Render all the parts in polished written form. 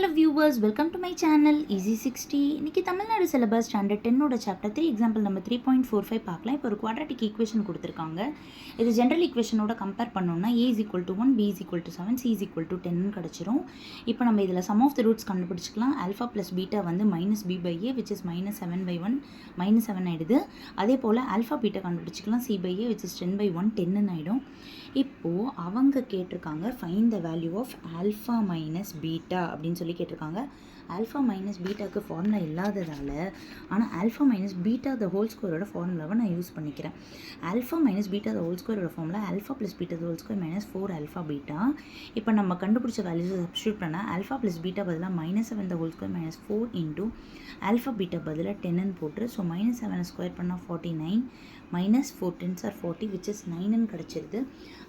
Hello viewers, welcome to my channel Easy 60. இன்னைக்கு Tamil Nadu syllabus standard 10 chapter 3 example number 3.45 பார்க்கலாம். இப்போ ஒரு குவாட்ராட்டிக் ஈக்குவேஷன் கொடுத்துருக்காங்க. இது ஜென்ரல் ஈக்குவேஷனோட கம்பேர் பண்ணோம்னா a is equal to 1, b is equal to 7, c is equal to 10 கிடச்சிரும். இப்போ நம்ம இதில் சம் ஆஃப் த ரூட்ஸ் கண்டுபிடிச்சிக்கலாம். ஆல்ஃபா ப்ளஸ் பீட்டா வந்து minus b by a which is minus 7 by 1 minus 7 ஆகிடுது. அதே போல் ஆல்ஃபா பீட்டா கண்டுபிடிச்சிக்கலாம். c by a which is 10 by 1 10 ஆகிடும். இப்போது அவங்க கேட்டிருக்காங்க find the value of alpha minus beta அப்படின்னு சொல்லி கேட்டிருக்காங்க. ஆல்ஃபா மைனஸ் பீட்டாவுக்கு ஃபார்முலா இல்லாததால் ஆனால் alpha minus beta the whole ஸ்கொயரோட ஃபார்முலாவை நான் யூஸ் பண்ணிக்கிறேன். Alpha minus beta the whole ஸ்கொயரோட formula alpha plus beta the whole square minus 4 alpha beta. இப்போ நம்ம கண்டுபிடிச்ச வேல்யூஸை சப்ஸ்டியூட் பண்ணால் ஆல்ஃபா ப்ளஸ் பீட்டா பதிலாக minus 7 the whole square minus 4 into alpha beta பதிலாக 10ன்னு போட்டு ஸோ மைனஸ் 7 ஸ்கொயர் பண்ணால் 49 minus 4 10s are 40 which is 9ன்னு கிடச்சிருது.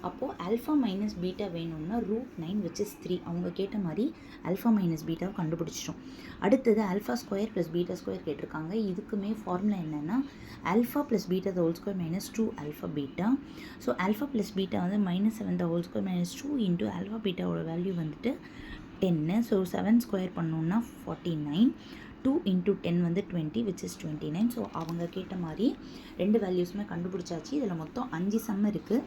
அப்போது ஆல்ஃபா மைனஸ் பீட்டா வேணும்னா √9 which is 3. அவங்க கேட்ட மாதிரி ஆல்ஃபா மைனஸ் பீட்டாவை கண்டுபிடிச்சிட்டோம். அடுத்தது alpha square plus beta square கேட்டிருக்காங்க. இதுக்குமே ஃபார்முலா என்னென்னா alpha plus beta the whole square minus 2 alpha beta. So alpha plus beta வந்து minus 7 the whole square minus 2 into alpha பீட்டாவோட வேல்யூ வந்துட்டு 10. ஸோ 7 ஸ்கொயர் பண்ணோன்னா 49. 2 into 10 வந்து 20 which is 29. ஸோ அவங்க கேட்ட மாதிரி ரெண்டு வேல்யூஸுமே கண்டுபிடிச்சாச்சு. இதில் மொத்தம் 5 சம் இருக்குது.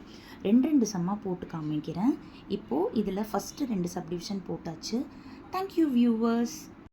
ரெண்டு சம்மாக போட்டு காமிக்கிறேன். இப்போது இதில் ஃபஸ்ட்டு 2 சப்டிவிஷன் போட்டாச்சு. Thank you viewers.